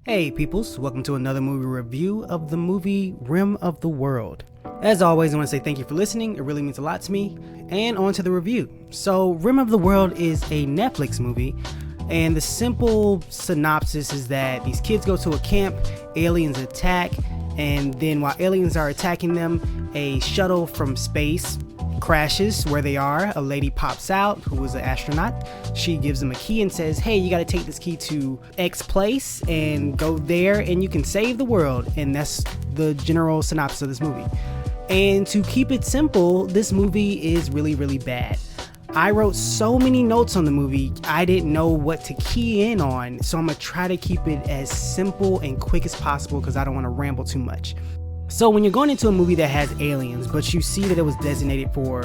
Hey peoples, welcome to another movie review of the movie Rim of the World. As always, I want to say thank you for listening, it really means a lot to me, and on to the review. So Rim of the World is a Netflix movie, and the simple synopsis is that these kids go to a camp, aliens attack, and then while aliens are attacking them, a shuttle from space crashes where they are. A lady pops out who was an astronaut. She gives them a key and says, hey, you got to take this key to X place and go there and you can save the world. And that's the general synopsis of this movie. And to keep it simple, this movie is really, really bad. I wrote so many notes on the movie, I didn't know what to key in on. So I'm going to try to keep it as simple and quick as possible because I don't want to ramble too much. So when you're going into a movie that has aliens, but you see that it was designated for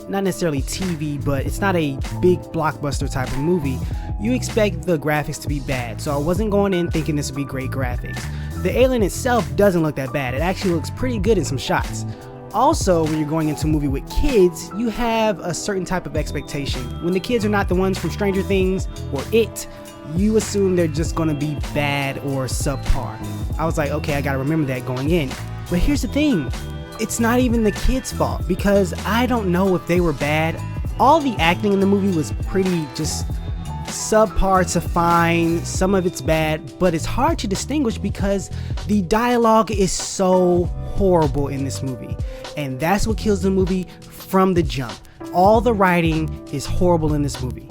not necessarily TV, but it's not a big blockbuster type of movie, you expect the graphics to be bad. So I wasn't going in thinking this would be great graphics. The alien itself doesn't look that bad. It actually looks pretty good in some shots. Also, when you're going into a movie with kids, you have a certain type of expectation. When the kids are not the ones from Stranger Things or It, you assume they're just going to be bad or subpar. I was like, okay, I got to remember that going in. But here's the thing, it's not even the kids' fault because I don't know if they were bad. All the acting in the movie was pretty just subpar to fine, some of it's bad, but it's hard to distinguish because the dialogue is so horrible in this movie. And that's what kills the movie from the jump. All the writing is horrible in this movie.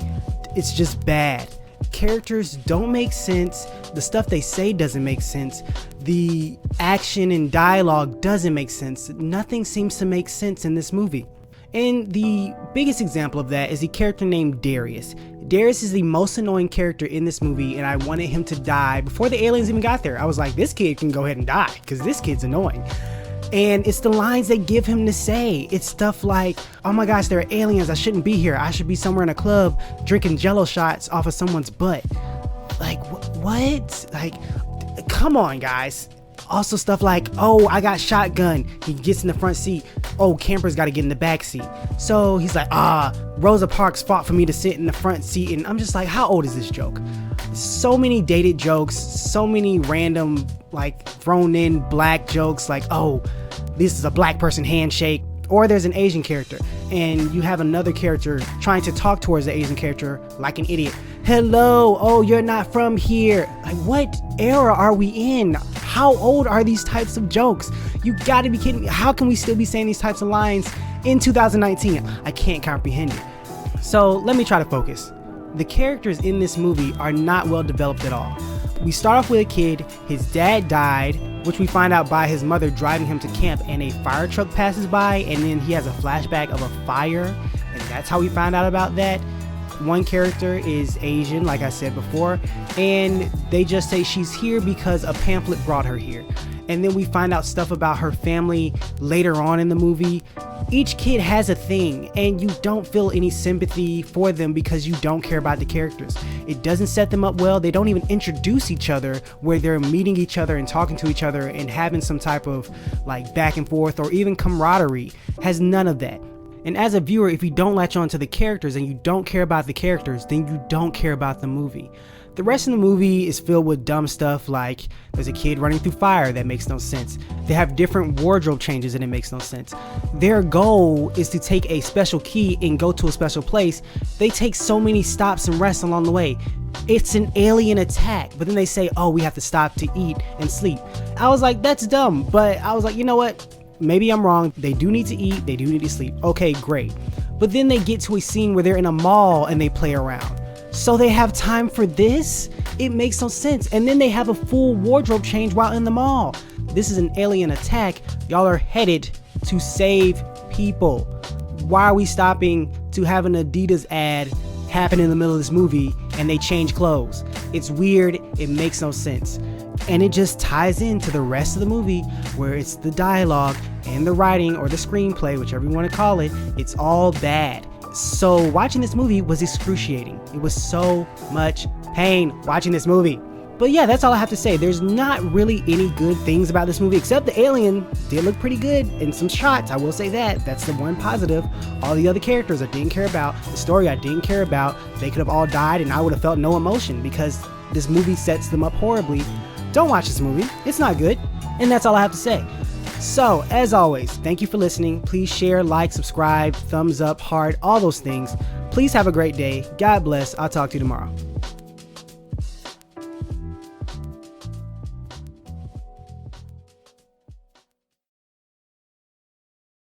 It's just bad. Characters don't make sense, the stuff they say doesn't make sense, the action and dialogue doesn't make sense. Nothing seems to make sense in this movie. And the biggest example of that is the character named Darius. Darius is the most annoying character in this movie, and I wanted him to die before the aliens even got there. I was like, this kid can go ahead and die because this kid's annoying. And it's the lines they give him to say. It's stuff like, oh my gosh, there are aliens, I shouldn't be here, I should be somewhere in a club drinking jello shots off of someone's butt. Like, what? Like, come on guys. Also stuff like, oh, I got shotgun, he gets in the front seat, oh, camper's got to get in the back seat. So he's like, Rosa Parks fought for me to sit in the front seat, and I'm just like, how old is this joke? So many dated jokes, so many random like thrown in black jokes like, oh, this is a black person handshake. Or there's an Asian character and you have another character trying to talk towards the Asian character like an idiot. Hello, oh, you're not from here. Like, what era are we in? How old are these types of jokes? You gotta be kidding me. How can we still be saying these types of lines in 2019? I can't comprehend it. So let me try to focus. The characters in this movie are not well developed at all. We start off with a kid, his dad died, which we find out by his mother driving him to camp, and a fire truck passes by and then he has a flashback of a fire, and that's how we find out about that. One character is Asian, like I said before, and they just say she's here because a pamphlet brought her here. And then we find out stuff about her family later on in the movie. Each kid has a thing, and you don't feel any sympathy for them because you don't care about the characters. It doesn't set them up well. They don't even introduce each other where they're meeting each other and talking to each other and having some type of like back and forth or even camaraderie. Has none of that. And as a viewer, if you don't latch on to the characters and you don't care about the characters, then you don't care about the movie. The rest of the movie is filled with dumb stuff like there's a kid running through fire that makes no sense. They have different wardrobe changes and it makes no sense. Their goal is to take a special key and go to a special place. They take so many stops and rests along the way. It's an alien attack, but then they say, oh, we have to stop to eat and sleep. I was like, that's dumb, but I was like, you know what? Maybe I'm wrong. They do need to eat, they do need to sleep. Okay, great. But then they get to a scene where they're in a mall and they play around. So they have time for this? It makes no sense. And then they have a full wardrobe change while in the mall. This is an alien attack. Y'all are headed to save people. Why are we stopping to have an Adidas ad happen in the middle of this movie and they change clothes? It's weird. It makes no sense. And it just ties into the rest of the movie where it's the dialogue and the writing or the screenplay, whichever you want to call it. It's all bad. So watching this movie was excruciating. It was so much pain watching this movie. But yeah, that's all I have to say. There's not really any good things about this movie, except the alien did look pretty good in some shots. I will say that. That's the one positive. All the other characters I didn't care about. The story I didn't care about. They could have all died and I would have felt no emotion because this movie sets them up horribly. don't watch this movie. It's not good. And that's all I have to say. So, as always, thank you for listening. Please share, like, subscribe, thumbs up, heart, all those things. Please have a great day. God bless. I'll talk to you tomorrow.